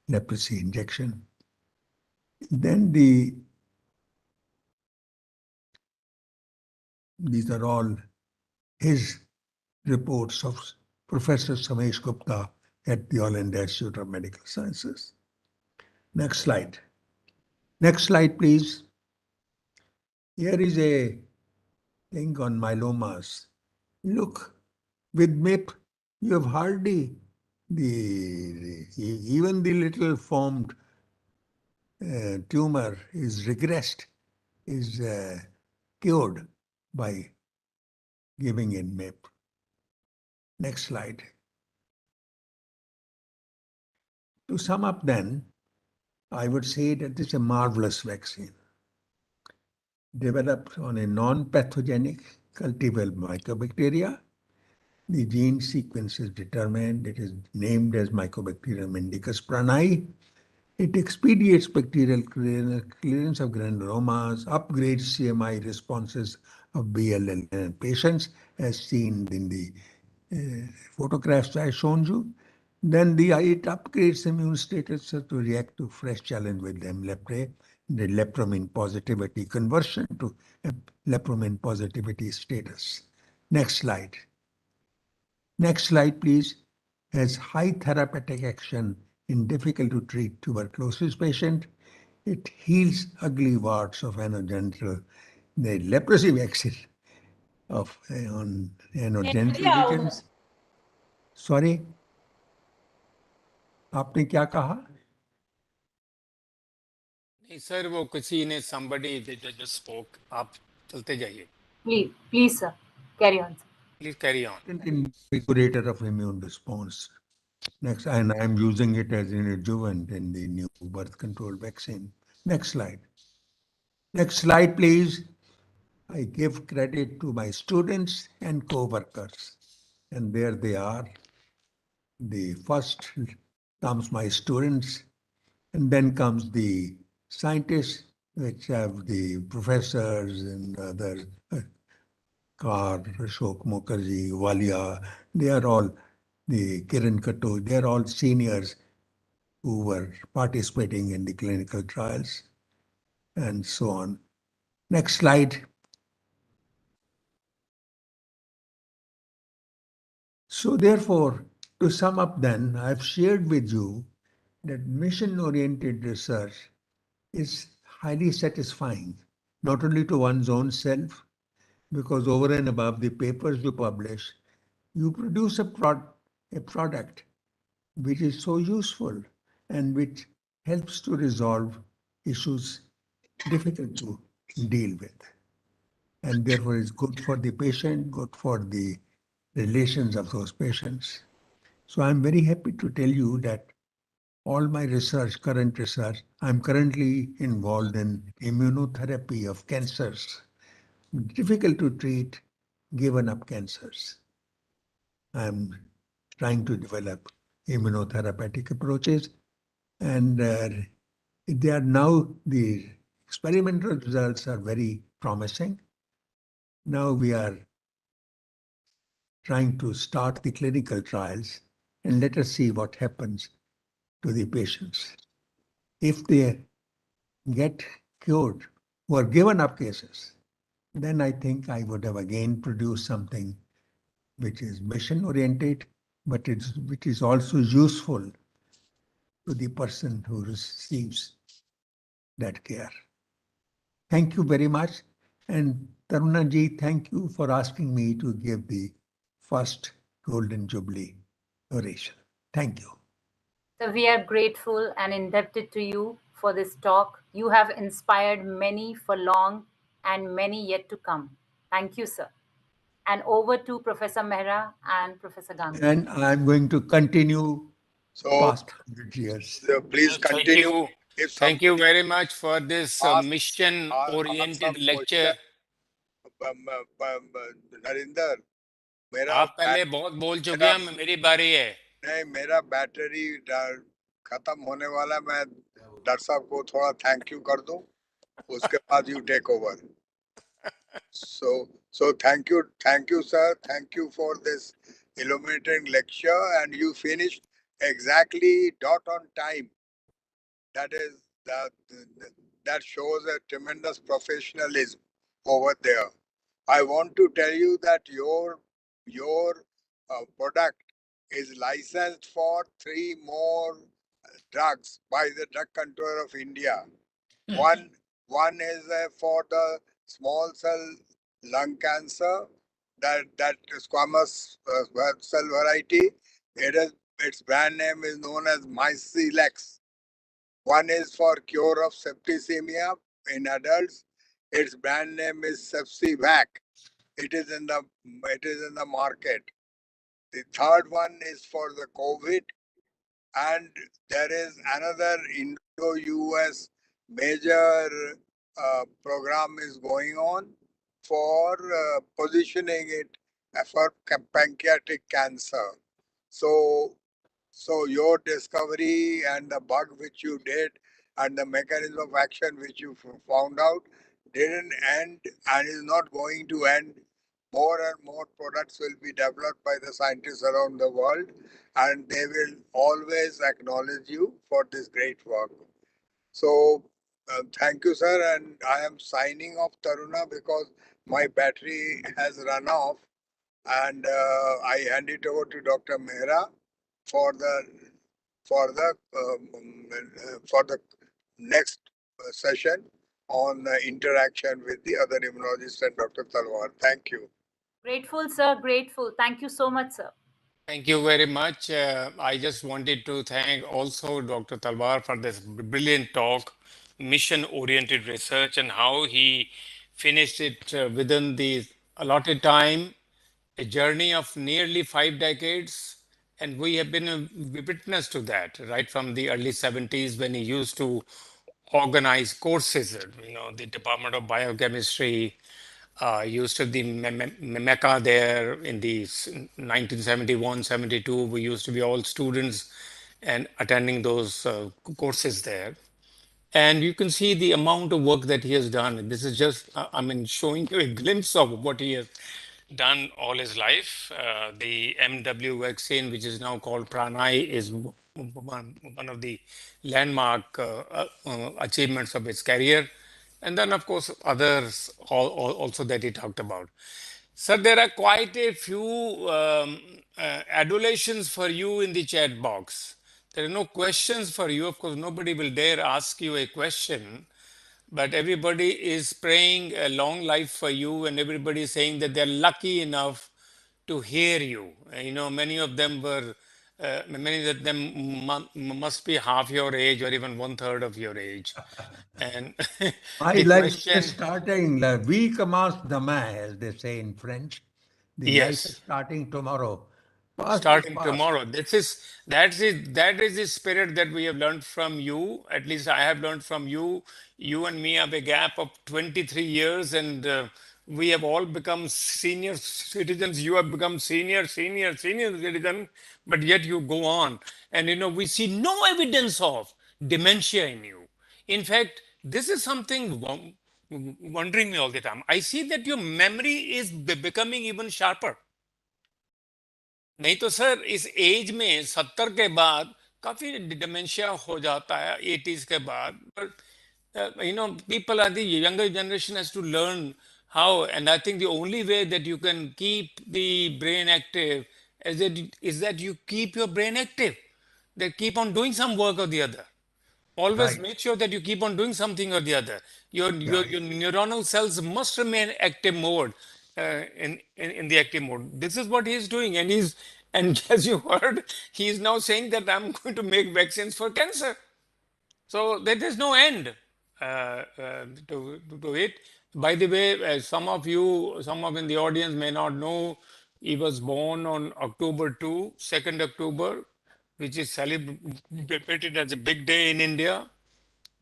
leprosy injection. Then These are all his reports of Professor Samesh Gupta at the All India Institute of Medical Sciences. Next slide. Next slide, please. Here is a thing on myelomas. Look, with MIP, you have hardly even the little formed tumor is regressed, is cured by giving in MIP. Next slide. To sum up then, I would say that this is a marvelous vaccine developed on a non-pathogenic cultivar mycobacteria. The gene sequence is determined. It is named as Mycobacterium indicus prani. It expedites bacterial clearance of granulomas, upgrades CMI responses of BLL patients, as seen in the photographs I shown you. Then it upgrades immune status to react to fresh challenge with lepre, the lepromin positivity conversion to lepromin positivity status. Next slide. Next slide, please. Has high therapeutic action in difficult to treat tuberculosis patient. It heals ugly warts of anogenital, the leprosy vaccine of on anogenital regions. Sorry, आपने क्या कहा? नहीं sir, वो किसी ने somebody just spoke. आप चलते जाइए. Please, sir, carry on. Please carry on. Invigorator of immune response. Next, and I'm using it as an adjuvant in the new birth control vaccine. Next slide. Next slide, please. I give credit to my students and co-workers. And there they are. The first comes my students, and then comes the scientists, which have the professors and other Kar, Ashok Mukherjee, Walia. They are all the Kiran Kato. They are all seniors who were participating in the clinical trials and so on. Next slide. So therefore, to sum up then, I've shared with you that mission-oriented research is highly satisfying, not only to one's own self, because over and above the papers you publish, you produce a product which is so useful and which helps to resolve issues difficult to deal with. And therefore is good for the patient, good for the relations of those patients. So I'm very happy to tell you that all my research, current research, I'm currently involved in immunotherapy of cancers, difficult to treat, given up cancers. I'm trying to develop immunotherapeutic approaches, and they are now, the experimental results are very promising. Now we are trying to start the clinical trials, and let us see what happens to the patients. If they get cured who are given up cases, then I think I would have again produced something which is mission oriented, but which is also useful to the person who receives that care. Thank you very much. And Tarunaji, thank you for asking me to give the first Golden Jubilee oration. Thank you. So we are grateful and indebted to you for this talk. You have inspired many for long and many yet to come. Thank you, sir. And over to Professor Mehra and Professor Ganguly. And I'm going to continue So, past 100 years. please Thank continue. you. If Thank you somebody very much for this ask mission-oriented some lecture. Narinder, मेरा आप पहले बहुत बोल चुके हैं, मेरी बारी है. नहीं, मेरा बैटरी खत्म होने वाला. मैं डॉक्टर साहब को थोड़ा थैंक यू कर दूं, उसके बाद you take over. So thank you sir, thank you for this illuminating lecture, and you finished exactly dot on time. That shows a tremendous professionalism over there. I want to tell you that your product is licensed for 3 more drugs by the Drug Controller of India. One one is for the small cell lung cancer, that squamous cell variety. Its brand name is known as Mycilex. One is for cure of septicemia in adults. Its brand name is Sepsivac. It is in the market. The third one is for the COVID, and there is another Indo-US major program is going on for positioning it for pancreatic cancer. So, so your discovery and the bug which you did and the mechanism of action which you found out didn't end and is not going to end. More and more products will be developed by the scientists around the world, and they will always acknowledge you for this great work. So, thank you, sir. And I am signing off, Taruna, because my battery has run off, and I hand it over to Dr. Mehra for the for the for the next session on interaction with the other immunologists and Dr. Talwar. Thank you. Grateful, sir. Grateful. Thank you so much, sir. Thank you very much. I just wanted to thank also Dr. Talwar for this brilliant talk, mission-oriented research, and how he finished it within the allotted time, a journey of nearly 5 decades. And we have been a witness to that right from the early 70s when he used to organize courses. The Department of Biochemistry used to be Mecca there in the 1971, 72. We used to be all students and attending those courses there. And you can see the amount of work that he has done. This is just, I mean, showing you a glimpse of what he has done all his life. The MW vaccine, which is now called Pranay, is one of the landmark achievements of his career. And then, of course, others also that he talked about. Sir, there are quite a few adulations for you in the chat box. There are no questions for you. Of course, nobody will dare ask you a question, but everybody is praying a long life for you, and everybody is saying that they're lucky enough to hear you. Many of them were, many of them must be half your age or even one third of your age. And My the life is question, starting. La vie commence demain, as they say in French. The life is yes. starting tomorrow. Fast is Starting fast. tomorrow. That is the spirit that we have learned from you. At least I have learned from you. You and me have a gap of 23 years, and we have all become senior citizens. You have become senior citizen, but yet you go on. And we see no evidence of dementia in you. In fact, this is something wondering me all the time. I see that your memory is becoming even sharper. नहीं तो sir इस as में 70 के बाद काफी dementia हो जाता है 80s के बाद but people are the younger generation has to learn how, and I think the only way that you can keep the brain active is that you keep your brain active, that keep on doing some work or the other. Always Right. make sure that you keep on doing something or the other. Yeah. Your neuronal cells must remain active mode, in the active mode. This is what he's doing, and as you heard, he is now saying that I'm going to make vaccines for cancer. So there is no end to it. By the way, some of in the audience may not know, he was born on October 2, 2nd October, which is celebrated as a big day in India.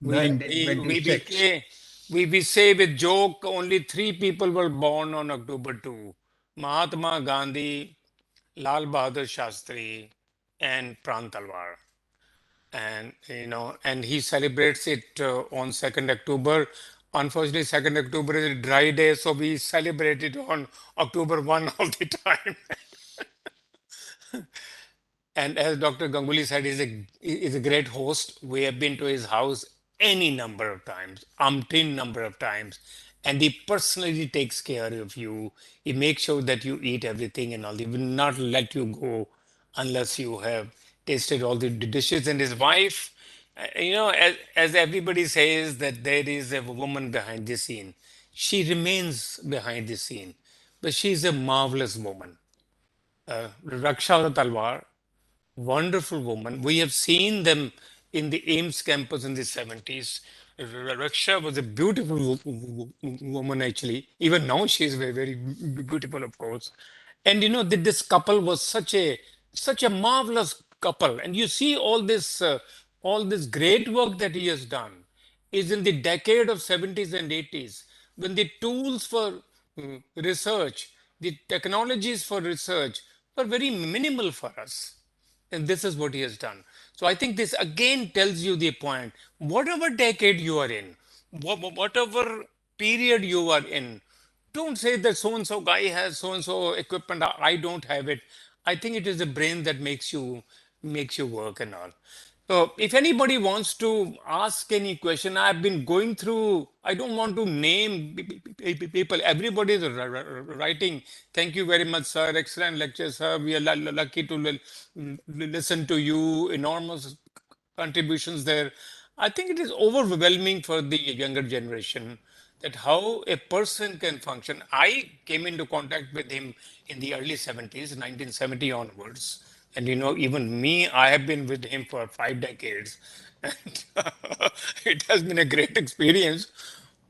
We 1926. say we say with joke only three people were born on October 2: Mahatma Gandhi, Lal Bahadur Shastri, and Pran Talwar. And he celebrates it on 2nd October. Unfortunately, 2nd October is a dry day, so we celebrate it on October 1 all the time. And as Dr. Ganguly said, he's a great host. We have been to his house any number of times, umpteen number of times, and he personally takes care of you. He makes sure that you eat everything and all. He will not let you go unless you have tasted all the dishes. And his wife, as everybody says that there is a woman behind the scene, she remains behind the scene, but she's a marvelous woman. Raksha Talwar, wonderful woman. We have seen them in the Ames campus in the 70s. Raksha was a beautiful woman, actually. Even now, she is very, very beautiful, of course. And this couple was such a marvelous couple. And you see all this great work that he has done is in the decade of 70s and 80s, when the tools for research, the technologies for research were very minimal for us. And this is what he has done. So I think this again tells you the point. Whatever decade you are in, whatever period you are in, don't say that so and so guy has so and so equipment. I don't have it. I think it is the brain that makes you work and all. So if anybody wants to ask any question, I've been going through, I don't want to name people. Everybody is writing. Thank you very much, sir. Excellent lecture, sir. We are lucky to listen to you. Enormous contributions there. I think it is overwhelming for the younger generation that how a person can function. I came into contact with him in the early 70s, 1970 onwards. And even me, I have been with him for 5 decades. And it has been a great experience.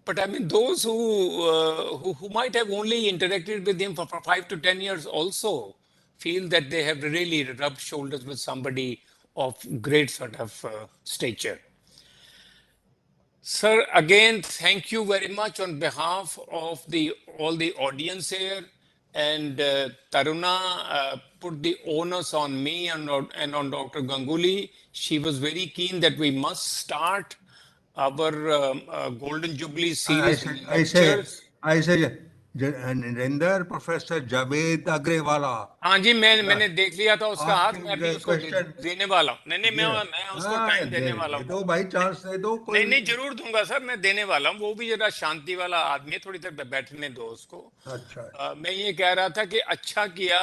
But I mean, those who might have only interacted with him for 5 to 10 years also feel that they have really rubbed shoulders with somebody of great sort of stature. Sir, again, thank you very much on behalf of all the audience here. And Taruna put the onus on me and on Dr. Ganguly. She was very keen that we must start our Golden Jubilee I series say, I say, lectures. I say, Narendra, Professor Javed Agrewala, हाँ जी, uh, मैंने देख लिया था उसका हाथ, मैं asking अभी the उसको question. देने वाला हूँ। नहीं नहीं, Yeah. मैं उसको टाइम देने वाला दे हूँ। दो भाई, चांस दे दो नहीं कोई। नहीं, जरूर दूंगा सर, मैं देने वाला हूँ। वो भी जरा शांति वाला आदमी है, थोड़ी देर बैठने दो उसको। अच्छा। मैं ये कह रहा था कि अच्छा किया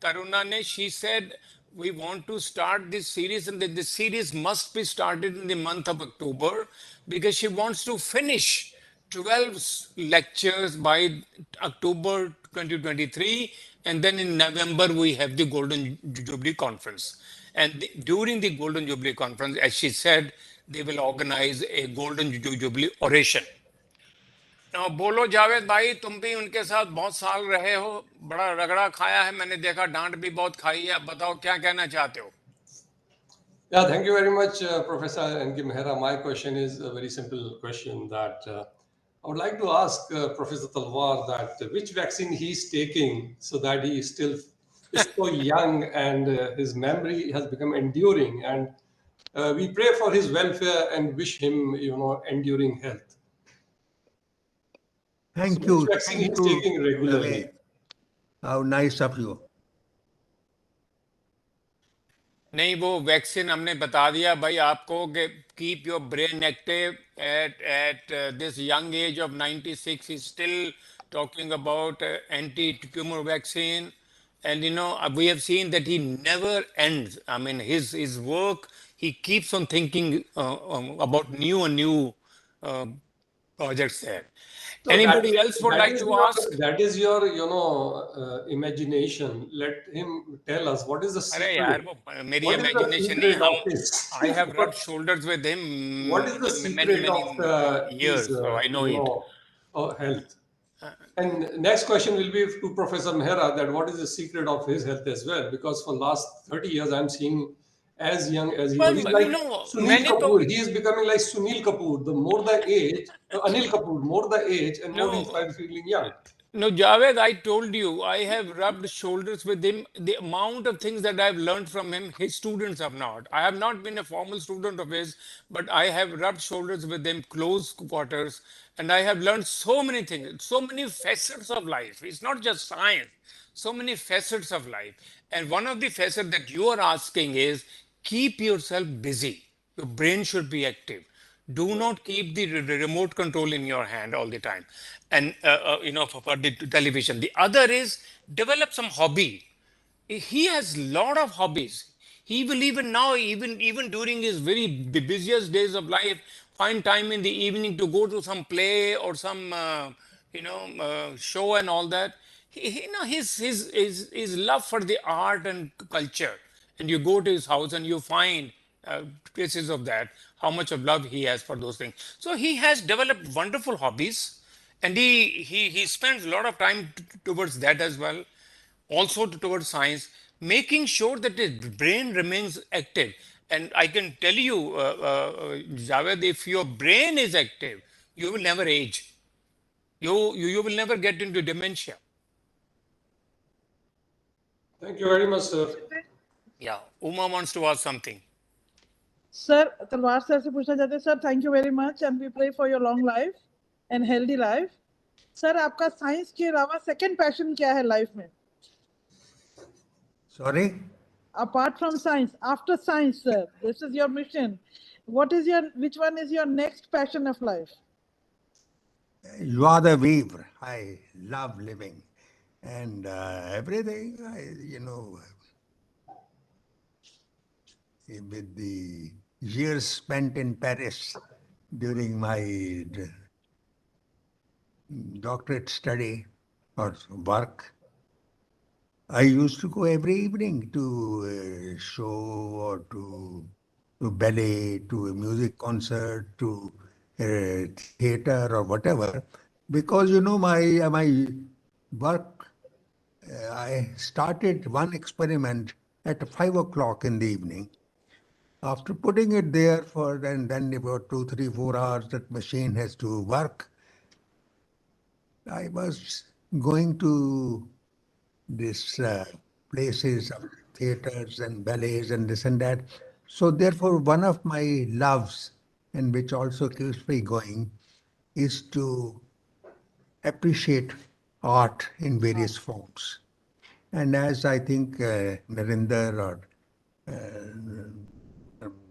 तरुणा ने, she said we want to start this series, and this series must be started in the month of October because she wants to finish 12 lectures by October 2023, and then in November we have the Golden Jubilee Conference. And during the Golden Jubilee Conference, as she said, they will organize a Golden Jubilee oration. Now, बोलो जावेद भाई, तुम भी उनके साथ बहुत साल रहे हो, बड़ा रगड़ा खाया है, मैंने देखा डांट भी बहुत खाई है। अब बताओ क्या कहना चाहते हो? Yeah, thank you very much, Professor N.K. Mehra. My question is a very simple question that I would like to ask Professor Talwar that which vaccine he is taking so that he still is so young and his memory has become enduring, and we pray for his welfare and wish him, enduring health. So Thank which you. vaccine he Thank is you, taking regularly? Javed. How nice of you. नहीं, वो vaccine हमने बता दिया भाई आपको कि keep your brain active at this young age of 96. He's still talking about anti-tumor vaccine. And we have seen that he never ends. I mean, his work, he keeps on thinking about new and new uh, projects there. So Anybody else would like to ask? that is your imagination. Let him tell us what is the अरे यार, secret. वो मेरी What is the imagination नहीं, secret of his? I have rubbed shoulders with him What is the many secret many of his years, so I know it. health? And next question will be to Professor Mehra that what is the secret of his health as well? Because for last 30 years I'm seeing as young as he was. He's Well, like Sunil मैंने तो Kapoor. He is becoming like Sunil Kapoor. The more the age, Anil Kapoor, more the age, and more he no started feeling young. No, Javed, I told you, I have rubbed shoulders with him. The amount of things that I've learned from him, his students have not. I have not been a formal student of his, but I have rubbed shoulders with him, close quarters, and I have learned so many things, so many facets of life. It's not just science, so many facets of life. And one of the facets that you are asking is keep yourself busy. Your brain should be active. Do not keep the remote control in your hand all the time, and for the television. The other is develop some hobby. He has lot of hobbies. He will even now, even during his very busiest days of life, find time in the evening to go to some play or some show and all that. His love for the art and culture, and you go to his house and you find traces of that, how much of love he has for those things. So he has developed wonderful hobbies, and he spends a lot of time towards that as well, also towards science, making sure that his brain remains active. And I can tell you, Javed, if your brain is active, you will never age. You will never get into dementia. Thank you very much, sir. Yeah, Uma wants to ask something. Sir Talwar sir से पूछना चाहते हैं sir thank you very much and we pray for your long life and healthy life sir आपका science के अलावा second passion क्या है life में Sorry? apart from science after science sir this is your mission which one is your next passion of life You are the weaver. I love living. And everything, with the years spent in Paris during my doctorate study or work, I used to go every evening to a show or to ballet, to a music concert, to a theater or whatever, because my work. I started one experiment at 5 o'clock in the evening. After putting it there and then about 2, 3, 4 hours, that machine has to work. I was going to these places of theaters and ballets and this and that. So therefore, one of my loves, and which also keeps me going, is to appreciate art in various forms. And as I think Narinder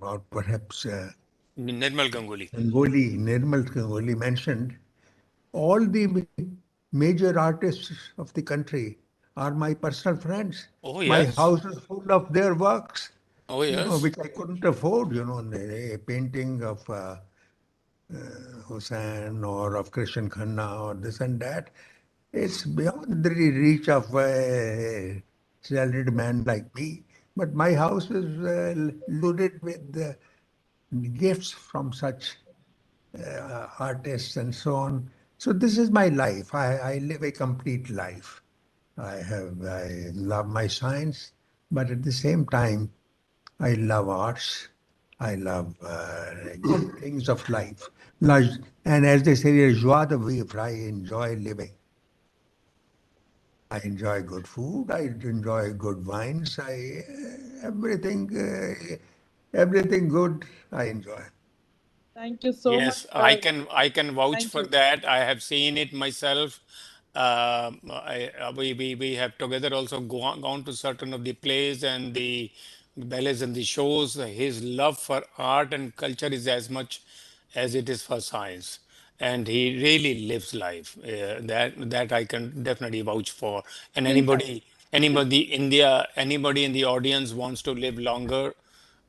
or perhaps Nirmal Ganguly. Nirmal Ganguly mentioned, all the major artists of the country are my personal friends. Oh, My yes. house is full of their works, Oh, yes. which I couldn't afford, a painting of Hussain or of Krishan Khanna or this and that. It's beyond the reach of a salaried man like me. But my house is loaded with gifts from such artists and so on. So this is my life. I live a complete life. I love my science, but at the same time, I love arts. I love good things of life. And as they say, joie de vivre. I enjoy living. I enjoy good food. I enjoy good wines. Everything good. I enjoy. thank you so much Yes, sir. I can vouch Thank for you. that. I have seen it myself. We have together also gone to certain of the plays and the ballets and the shows. His love for art and culture is as much as it is for science, and he really lives life. That I can definitely vouch for. And In fact, anybody in the audience wants to live longer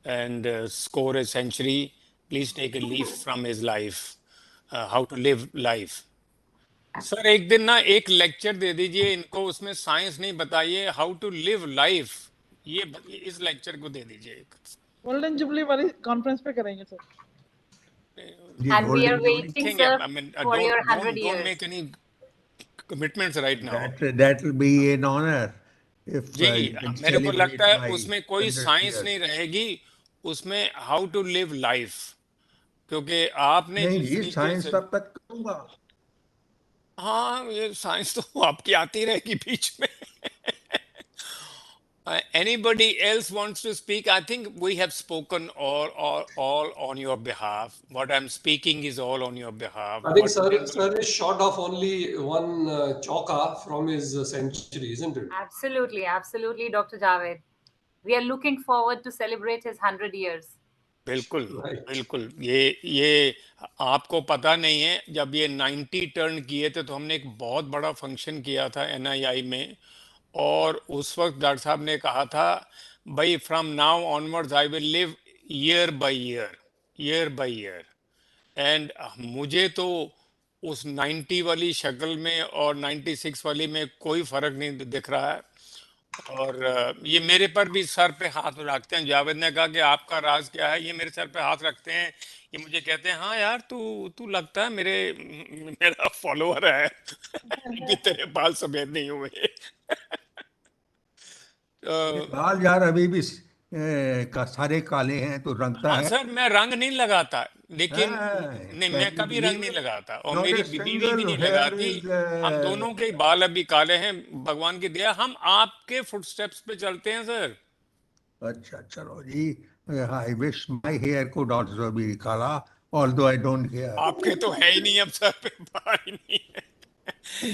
and score a century, please take a leaf from his life, how to live life. Sir एक दिन ना एक lecture दे दीजिए इनको, उसमें science नहीं बताइए, how to live life, ये इस लेक्चर को दे दीजिए एक. गोल्डन जुबली वाली कॉन्फ्रेंस पे करेंगे sir The And we are golden jubilee. waiting, Think, sir, I mean, for your 100 don't years. make any commitments right now. That will be an honor if जी, you can मेरे को लगता celebrate है my उसमें कोई 100 science years. नहीं रहेगी, उसमें हाउ टू लिव लाइफ, क्योंकि आपने नहीं जिस जी, तरीके साइंस से. तब तक करूंगा. हाँ, ये साइंस तो आपकी आती रहेगी बीच में. Anybody else wants to speak? I think we have spoken all on your behalf. What I'm speaking is all on your behalf. I think What sir is short of only one chauka from his century, isn't it? Absolutely, absolutely, Dr. Javed. We are looking forward to celebrate his 100 years. बिल्कुल Right. बिल्कुल। ये आपको पता नहीं है, जब ये 90 turn किए थे तो हमने एक बहुत बड़ा फंक्शन किया था NII में, और उस वक्त डॉक्टर साहब ने कहा था, भाई from now onwards I will live year by year, year by year. And मुझे तो उस 90 वाली शक्ल में और 96 वाली में कोई फर्क नहीं दिख रहा है। और ये मेरे पर भी सर पे हाथ रखते हैं। जावेद ने कहा कि आपका राज क्या है, ये मेरे सर पे हाथ रखते हैं, ये मुझे कहते हैं, हाँ यार तू तू लगता है मेरा फॉलोअर है। अभी तेरे बाल सफेद नहीं हुए। मेरे तो बाल यार अभी भी सारे काले हैं, तो रंगता हाँ है। सर, मैं रंग नहीं लगाता, लेकिन नहीं, मैं कैन यू कभी रंग नहीं बिलीव इट? लगाता, और नॉट मेरी ए बीवी भी सिंगल नहीं हेयर लगाती। इज हम दोनों के बाल अभी काले हैं, भगवान की दया, हम आपके फुटस्टेप्स पे चलते हैं सर। अच्छा, चलो जी। I wish my hair could also be काला, ऑल्दो आई डोंट हेयर। आपके तो है ही नहीं अब सर पे बाल ही नहीं है।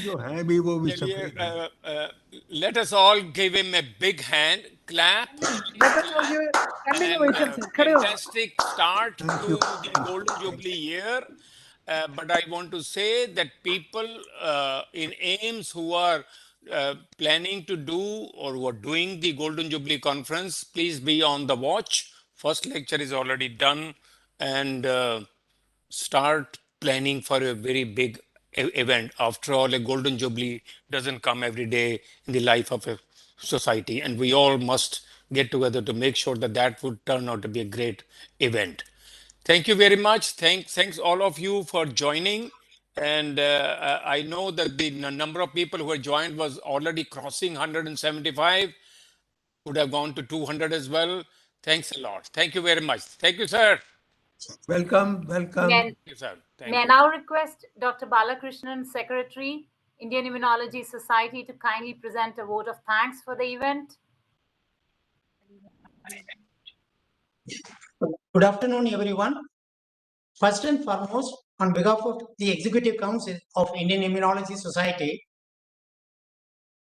जो हैं भी वो भी चलिए, सफेद हैं। let us all give him a big hand, clap, Let us all clap, give a standing and ovation, sir. खड़े हो जाओ. fantastic start thank to you, the thank you, Golden thank Jubilee year. But I want to say that people in AIMS who are planning to do or who are doing the Golden Jubilee conference, please be on the watch. First lecture is already done, and start planning for a very big event. After all, a Golden Jubilee doesn't come every day in the life of a society, and we all must get together to make sure that that would turn out to be a great event. Thank you very much. Thanks all of you for joining. And I know that the number of people who had joined was already crossing 175, would have gone to 200 as well. Thanks a lot. Thank you very much. Thank you, sir. Welcome, welcome. May, Thank you, sir. may Thank I you. now request Dr. Balakrishnan, Secretary, Indian Immunology Society, to kindly present a vote of thanks for the event. Good afternoon, everyone. First and foremost, on behalf of the Executive Council of Indian Immunology Society,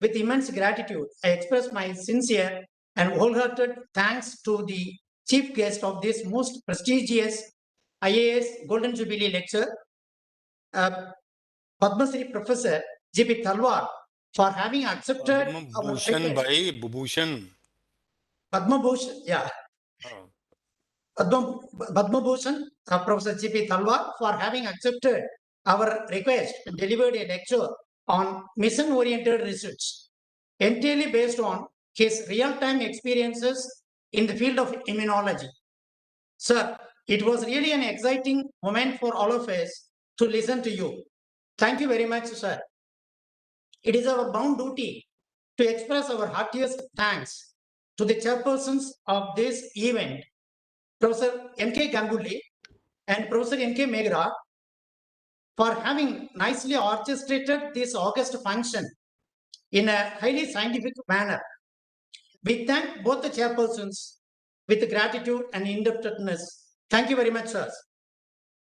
with immense gratitude, I express my sincere and wholehearted thanks to the chief guest of this most prestigious IAS Golden Jubilee lecture, Padma Shri Professor G.P. Talwar, for having accepted our Bhushan request. bhai, Bhushan. Padma Bhushan, yeah. Oh. Padma Bhushan, Professor G.P. Talwar, for having accepted our request and delivered a lecture on mission-oriented research, entirely based on his real-time experiences in the field of immunology. Sir, it was really an exciting moment for all of us to listen to you. Thank you very much, sir. It is our bound duty to express our heartiest thanks to the chairpersons of this event, Professor N.K. Ganguly and Professor N.K. Megra, for having nicely orchestrated this August function in a highly scientific manner. We thank both the chairpersons with gratitude and indebtedness. Thank you very much, sir.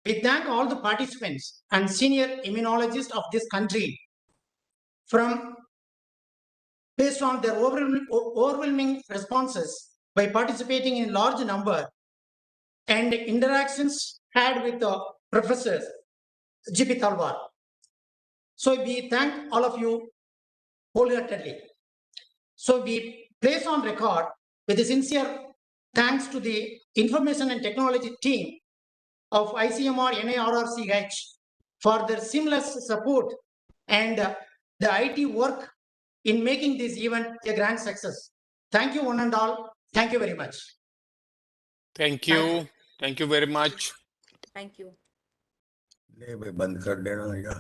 We thank all the participants and senior immunologists of this country from based on their overwhelming responses by participating in large number and interactions had with the professors G.P. Talwar. So we thank all of you wholeheartedly. So we place on record with a sincere thanks to the information and technology team of ICMR NIRRCH for their seamless support and the IT work in making this event a grand success. Thank you one and all. Thank you very much. Thank you. Thank you very much. Thank you. ले भाई, बंद कर देना या